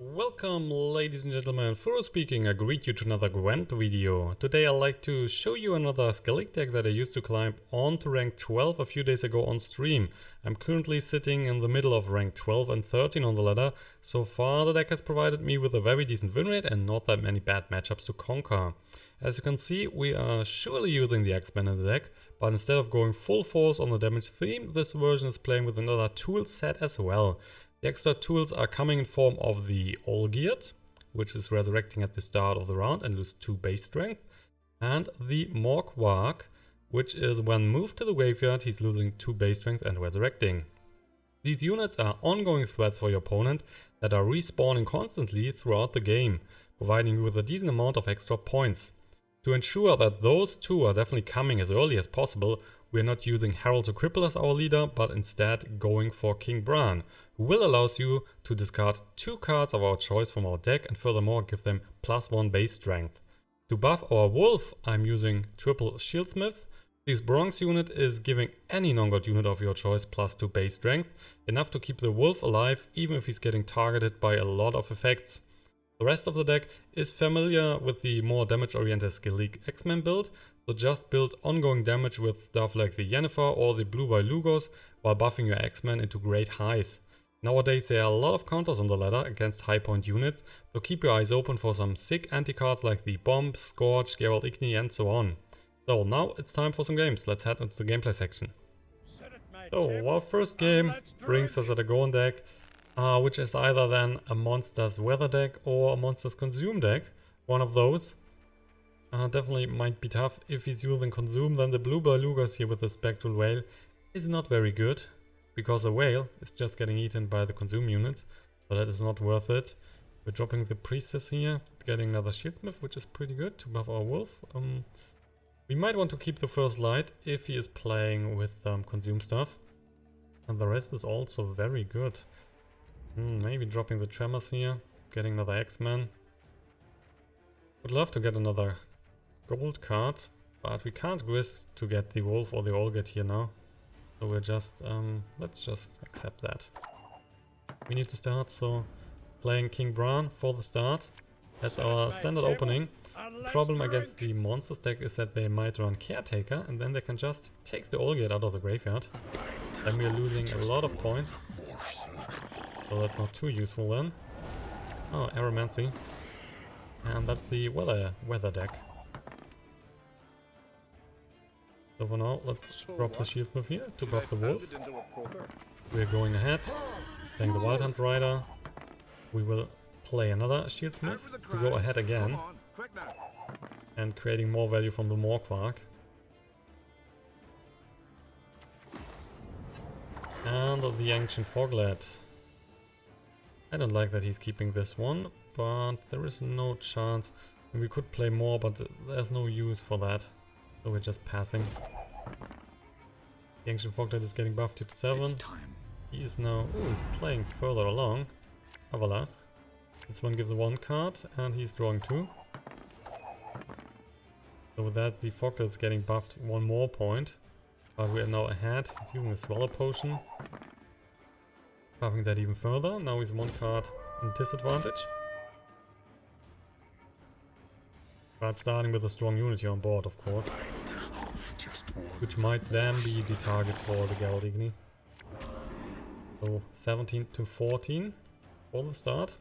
Welcome ladies and gentlemen, Furo speaking. I greet you to another Gwent video. Today I'd like to show you another Skellige deck that I used to climb on to rank 12 a few days ago on stream. I'm currently sitting in the middle of rank 12 and 13 on the ladder. So far the deck has provided me with a very decent win rate and not that many bad matchups to conquer. As you can see, we are surely using the Axeman in the deck, but instead of going full force on the damage theme, this version is playing with another tool set as well. The extra tools are coming in form of the NILFGAARD, which is resurrecting at the start of the round and lose 2 base strength, and the MORKVARG, which is when moved to the graveyard he's losing 2 base strength and resurrecting. These units are ongoing threats for your opponent that are respawning constantly throughout the game, providing you with a decent amount of extra points. To ensure that those two are definitely coming as early as possible, we are not using Herald to Cripple as our leader, but instead going for King Bran, who will allow you to discard 2 cards of our choice from our deck and furthermore give them +1 base strength. To buff our wolf, I'm using triple Shieldsmith. This bronze unit is giving any non-god unit of your choice +2 base strength, enough to keep the wolf alive even if he's getting targeted by a lot of effects. The rest of the deck is familiar with the more damage-oriented Skellige Axeman build, so just build ongoing damage with stuff like the Yennefer or the Blue by Lugos while buffing your Axeman into great highs. Nowadays there are a lot of counters on the ladder against high point units, so keep your eyes open for some sick anti-cards like the Bomb, Scorch, Geralt Igni and so on. So now it's time for some games, let's head into the gameplay section. So our first game brings us at a Gwent deck, which is either then a Monsters Weather deck or a Monsters Consume deck, one of those. Definitely might be tough. If he's using Consume, then the Blue by Lugos here with the Spectral Whale is not very good, because the whale is just getting eaten by the Consume units, so that is not worth it. We're dropping the Priestess here, getting another Shieldsmith, which is pretty good to buff our wolf. We might want to keep the first light if he is playing with Consume stuff, and the rest is also very good. Maybe dropping the Tremors here, getting another Axeman. Would love to get another gold card, but we can't risk to get the wolf or the NILFGAARD here now. So we're just, let's just accept that. We need to start, so playing King Bran for the start. That's our standard opening. The problem against the monsters deck is that they might run Caretaker and then they can just take the NILFGAARD out of the graveyard. Then we're losing a lot of points. So that's not too useful then. Oh, Aromancy. And that's the weather deck. So for now, let's drop the Shieldsmith here to buff the wolf. We're going ahead, playing the Wild Hunt Rider. We will play another Shieldsmith to go ahead again. And creating more value from the MORKVARG. And the Ancient Foglet. I don't like that he's keeping this one, but there is no chance. We could play more, but there's no use for that. So we're just passing. The Ancient Foglet is getting buffed to 7. He is now he's playing further along. Avalach. This one gives 1 card and he's drawing 2. So with that the Foglet is getting buffed 1 more point. But we are now ahead. He's using the Swallow Potion. Buffing that even further. Now he's 1 card in disadvantage. But starting with a strong unit here on board, of course. Which might then be the target for the Geralt Igni. So 17 to 14 for the start.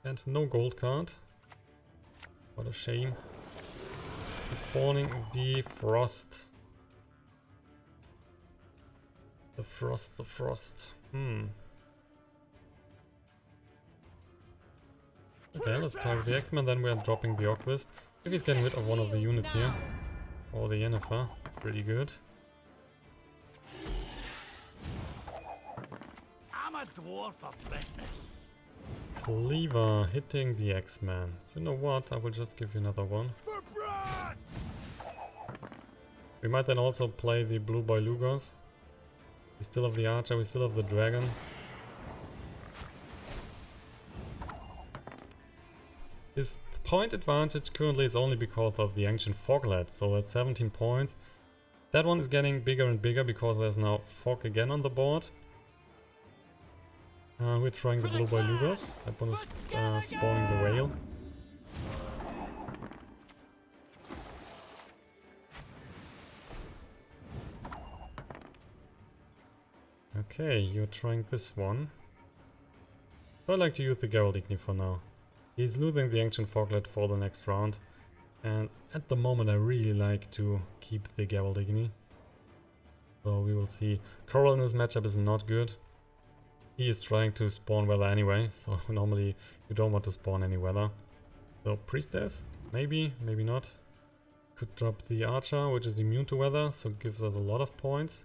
And no gold card. What a shame. He's spawning the Frost. The Frost. Okay, let's target the Axeman, then we are dropping the Orquist. If he's getting rid of one of the units here, or the Yennefer, pretty good. I'm a dwarf of business. Cleaver hitting the Axeman. You know what? I will just give you another one. We might then also play the Blue by Lugos. We still have the Archer, we still have the Dragon. His point advantage currently is only because of the Ancient Foglet, so at 17 points. That one is getting bigger and bigger because there's now Fog again on the board. We're trying the blue by Lugos. That one is spawning the whale. Okay, you're trying this one. So I like to use the Geraldini for now. He's losing the Ancient Foglet for the next round. And at the moment I really like to keep the Geraldini. So we will see. Coral in this matchup is not good. He is trying to spawn weather anyway, so normally you don't want to spawn any weather. So Priestess, maybe, maybe not. Could drop the Archer, which is immune to weather, so gives us a lot of points.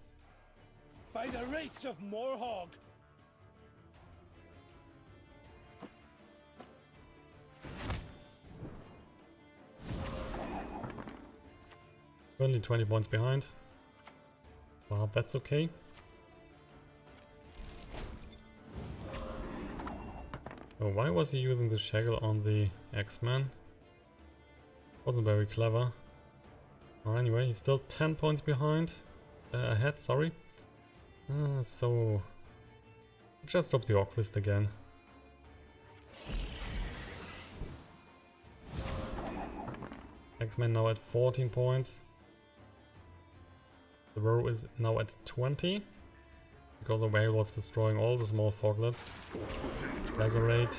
By the rights of Morhog. Only 20 points behind. But that's okay. So why was he using the Shaggle on the Axeman? Wasn't very clever. Well, anyway, he's still 10 points behind. Ahead, sorry. So just drop the Orquist again. Axeman now at 14 points. The row is now at 20. Because the whale was destroying all the small foglets. Lacerate.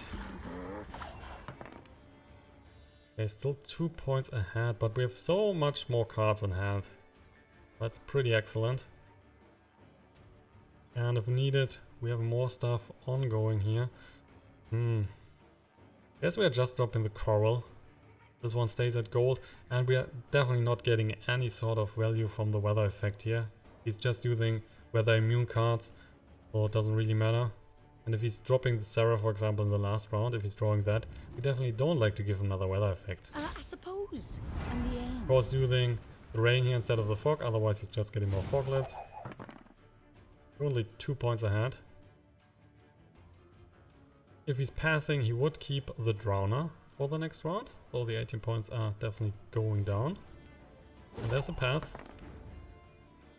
Okay, still 2 points ahead, but we have so much more cards in hand. That's pretty excellent. And if needed, we have more stuff ongoing here. Guess we are just dropping the coral. This one stays at gold, and we are definitely not getting any sort of value from the weather effect here. He's just using weather immune cards, so it doesn't really matter. And if he's dropping the Sarah, for example, in the last round, if he's drawing that, we definitely don't like to give him another weather effect. I suppose, in the end. Of course, using the rain here instead of the fog, otherwise he's just getting more foglets. We're only 2 points ahead. If he's passing, he would keep the Drowner for the next round, so the 18 points are definitely going down. And there's a pass.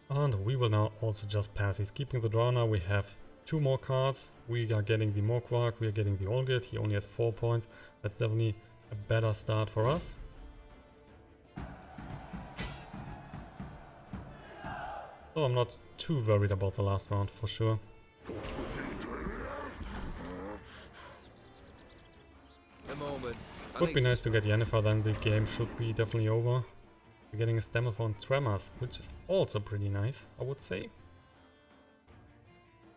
And we will now also just pass. He's keeping the Drowner. We have 2 more cards. We are getting the Morkvarg, we are getting the Olgit. He only has 4 points. That's definitely a better start for us. So I'm not too worried about the last round for sure. Would be nice to get Yennefer, then the game should be definitely over. We're getting a Stammelford and Tremors, which is also pretty nice, I would say.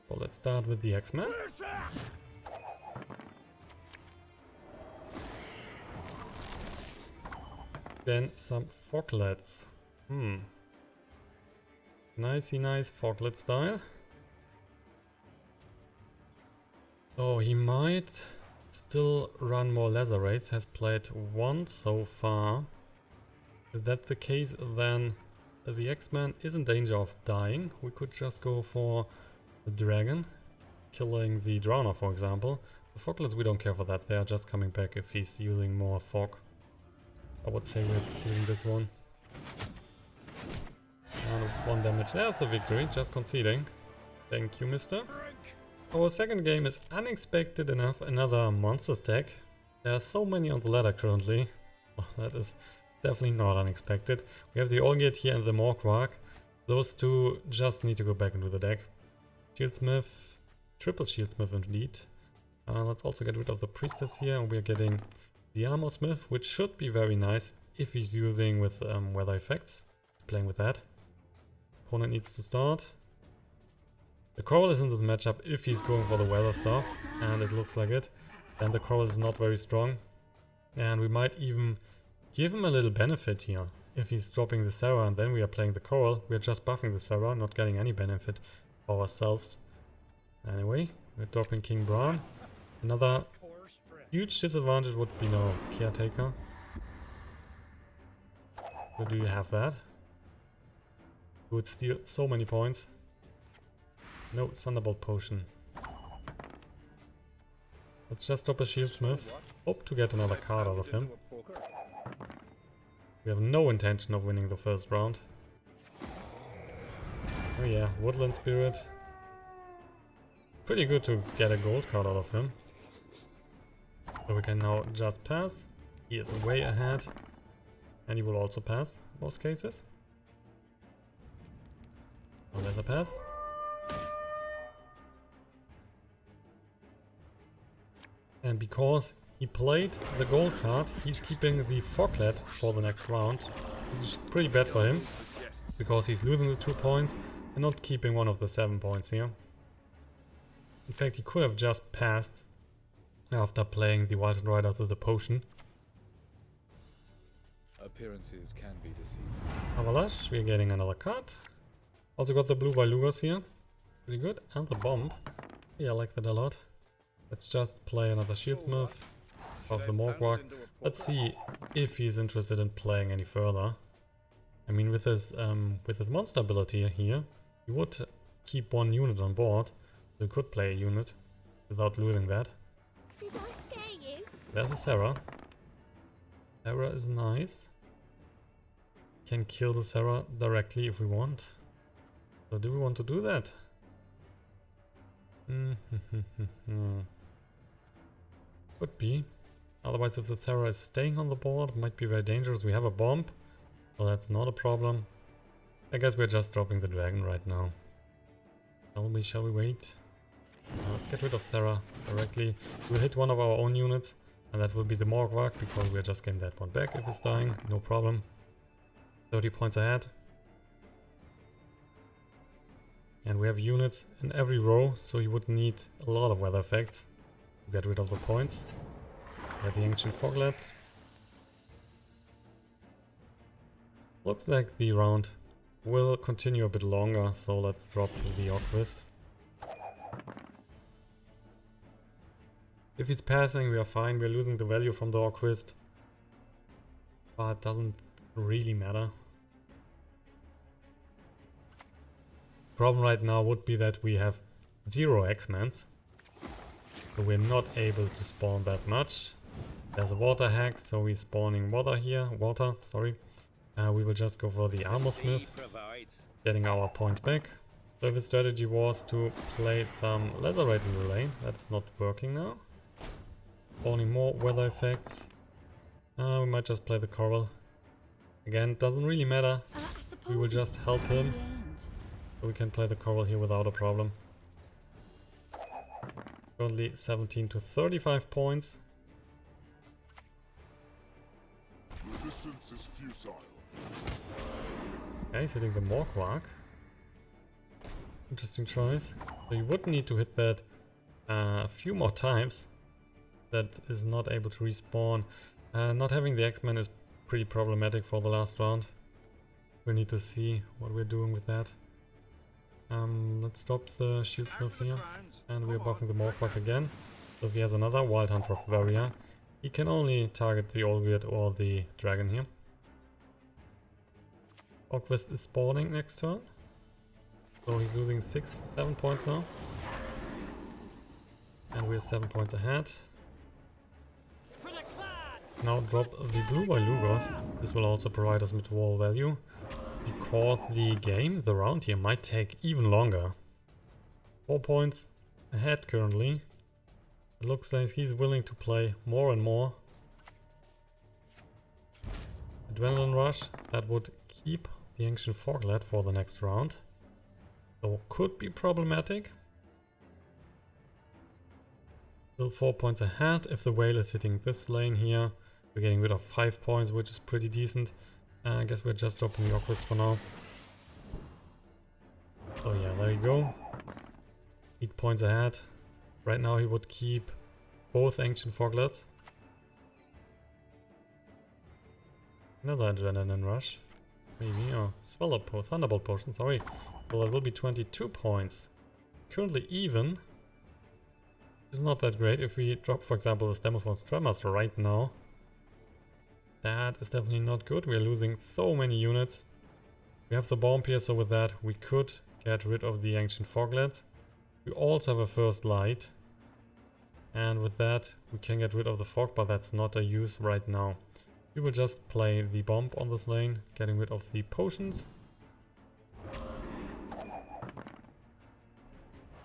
So let's start with the Axeman. Then some foglets. Nicey nice foglet style. Oh, he might still run more Lacerates, has played 1 so far. If that's the case, then the Axeman is in danger of dying. We could just go for the dragon, killing the Drowner, for example. The foglets, we don't care for that, they are just coming back if he's using more fog. I would say we're using this one. And 1 damage, that's a victory, just conceding. Thank you, mister. Our second game is unexpected enough, another monster stack. There are so many on the ladder currently. Oh, that is definitely not unexpected. We have the Olgit here and the Morkvarg. Those two just need to go back into the deck. Shieldsmith, triple Shieldsmith indeed. Let's also get rid of the Priestess here, and we're getting the Armorsmith, which should be very nice if he's using with weather effects. Playing with that. Opponent needs to start. The Coral is in this matchup if he's going for the weather stuff, and it looks like it. Then the Coral is not very strong. And we might even give him a little benefit here. If he's dropping the Sarah and then we are playing the Coral, we are just buffing the Sarah, not getting any benefit for ourselves. Anyway, we're dropping King Bran. Another huge disadvantage would be no Caretaker. So do you have that? You would steal so many points. No Thunderbolt Potion. Let's just drop a Shieldsmith. Hope to get another card out of him. We have no intention of winning the first round. Oh yeah, Woodland Spirit. pretty good to get a gold card out of him. So we can now just pass. He is way ahead. And he will also pass in most cases. So there's a pass. And because he played the gold card, he's keeping the Foglet for the next round. Which is pretty bad for him. Because he's losing the 2 points and not keeping one of the 7 points here. In fact, he could have just passed after playing the Wild right after the potion. Appearances can be deceiving. Avalanche, we're getting another card. Also got the blue Lugos here. Pretty good. And the bomb. Yeah, I like that a lot. Let's just play another Shieldsmith of the Morkvarg. Let's see if he's interested in playing any further. I mean, with his monster ability here, he would keep 1 unit on board. So he could play a unit without losing that. Did I scare you? There's a Sarah. Sarah is nice. Can kill the Sarah directly if we want. So do we want to do that? Could be. Otherwise, if the Sarah is staying on the board, it might be very dangerous. We have a bomb, so that's not a problem. I guess we're just dropping the dragon right now. Shall we wait? Let's get rid of Sarah directly. We'll hit one of our own units, and that will be the Morkvarg, because we're just getting that one back if it's dying. No problem. 30 points ahead. And we have units in every row, so you would need a lot of weather effects to get rid of the points. Get the Ancient Foglet. Looks like the round will continue a bit longer, so let's drop the Orquist. If he's passing, we are fine. We're losing the value from the Orquist, but it doesn't really matter. Problem right now would be that we have 0 Axemans, so we're not able to spawn that much. There's a water hack, so we're spawning water here. We will just go for the Armorsmith, getting our points back. So if his strategy was to play some Lazarate in the lane, that's not working now. Spawning more weather effects. We might just play the Coral. Again, doesn't really matter. We will just help him. So we can play the Coral here without a problem. Currently 17 to 35 points. Resistance is futile. Okay, he's hitting the Morkvarg. Interesting choice. So you would need to hit that a few more times. That is not able to respawn. Not having the Axeman is pretty problematic for the last round. We need to see what we're doing with that. Let's stop the Shieldsmith here. And we're buffing the Morkvarg again. So if he has another Wild Hunter of Varia, he can only target the Olweird or the dragon here. Orquist is spawning next turn. So he's losing 7 points now. And we're 7 points ahead. Now drop the blue Lugos. This will also provide us with wall value. Because the round here might take even longer. 4 points ahead currently. It looks like he's willing to play more and more. Adrenaline Rush, that would keep the Ancient Foglet for the next round. So could be problematic. Still 4 points ahead. If the whale is hitting this lane here, we're getting rid of 5 points, which is pretty decent. I guess we're just dropping the Orquist for now. So yeah, there you go. 8 points ahead. Right now he would keep both Ancient Foglets. Another Adrenaline Rush. Maybe, or Thunderbolt Potion, sorry. So that will be 22 points. Currently even. It's not that great. If we drop, for example, the Stammelford's Tremors right now, that is definitely not good. We are losing so many units. We have the bomb here, so with that we could get rid of the Ancient Foglets. We also have a First Light. And with that we can get rid of the fog, but that's not a use right now. We will just play the bomb on this lane, getting rid of the potions.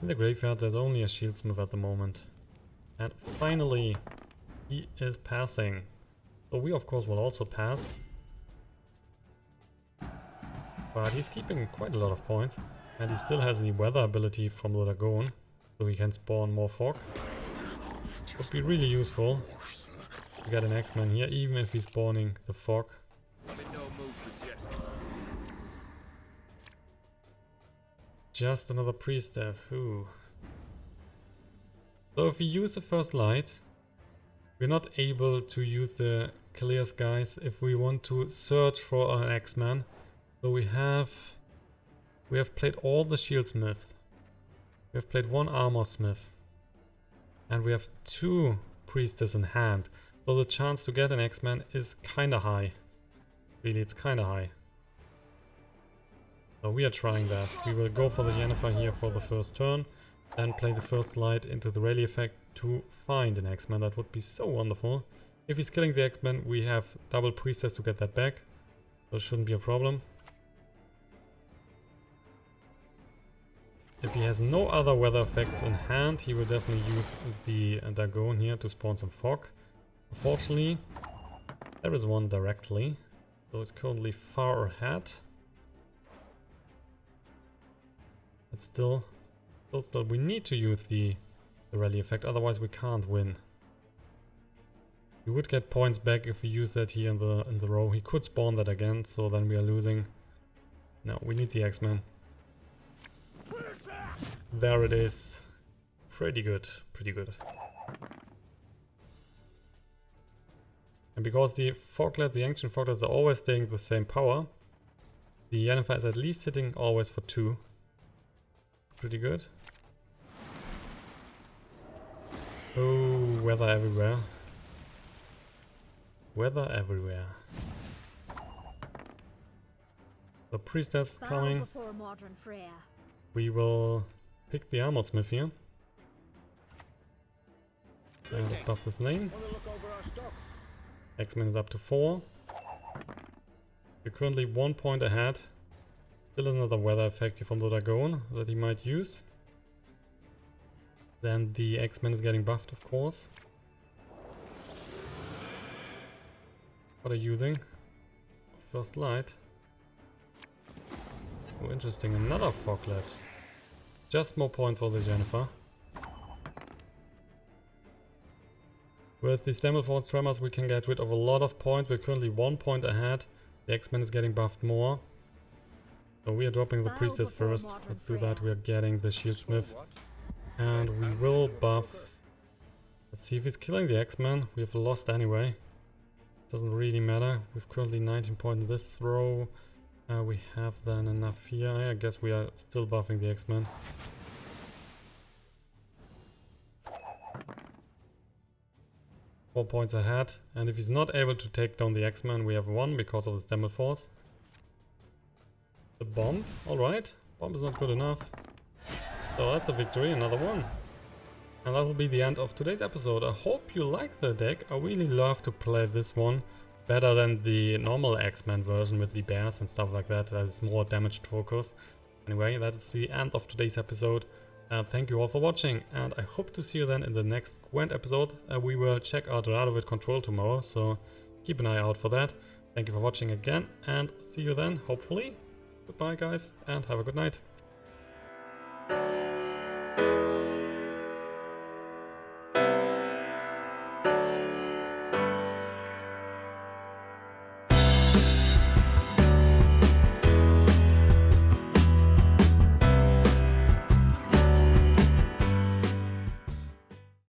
In the graveyard there's only a Shieldsmith at the moment. And finally, he is passing. So we of course will also pass. But he's keeping quite a lot of points. And he still has the weather ability from the Dragon. So he can spawn more fog. Would be really useful to get an Axeman here, even if he's spawning the fog. Just another priestess. Ooh. So if we use the first light, we're not able to use the clear skies if we want to search for an Axeman. So we have played all the Shieldsmith. We have played one Armorsmith. And we have 2 priestess in hand. So the chance to get an Axeman is kinda high. Really, it's kinda high. So we are trying that. We will go for the Yennefer here for the first turn. Then play the first light into the rally effect to find an Axeman. That would be so wonderful. If he's killing the Axeman, we have double priestess to get that back. So it shouldn't be a problem. If he has no other weather effects in hand, he will definitely use the Dragon here to spawn some fog. Unfortunately, there is one directly. So it's currently far ahead. But still, we need to use the rally effect, otherwise we can't win. We would get points back if we use that here in the row. He could spawn that again, so then we are losing. No, we need the Axeman. There it is. Pretty good, pretty good. And because the Foglets, the ancient Foglets are always staying the same power, the Yennefer is at least hitting always for 2. Pretty good. Oh, weather everywhere. Weather everywhere. The priestess is coming. We will pick the Armorsmith here. And let's buff this lane. Axeman is up to 4. We're currently 1 point ahead. Still another weather effect here from the Dragon that he might use. Then the Axeman is getting buffed, of course. What are you using? First light. Oh, interesting. Another Foglet. Just more points for this Yennefer. With the Stammelford Tremors we can get rid of a lot of points. We're currently 1 point ahead. The Axeman is getting buffed more. So we are dropping the Priestess first. Let's do that. We are getting the Shieldsmith. And we will buff. Let's see if he's killing the Axeman. We have lost anyway. Doesn't really matter. We've currently 19 points in this row. We have then enough here. I guess we are still buffing the Axeman. Four points ahead. And if he's not able to take down the Axeman, we have 1 because of the Stammelford. The bomb, alright. Bomb is not good enough. So that's a victory, another one. And that will be the end of today's episode. I hope you like the deck. I really love to play this one. Better than the normal Axeman version with the bears and stuff like that. That is more damaged focus. Anyway, that is the end of today's episode. Thank you all for watching. And I hope to see you then in the next Gwent episode. We will check out Tordarroch with Control tomorrow. So keep an eye out for that. Thank you for watching again. And see you then, hopefully. Goodbye guys, and have a good night.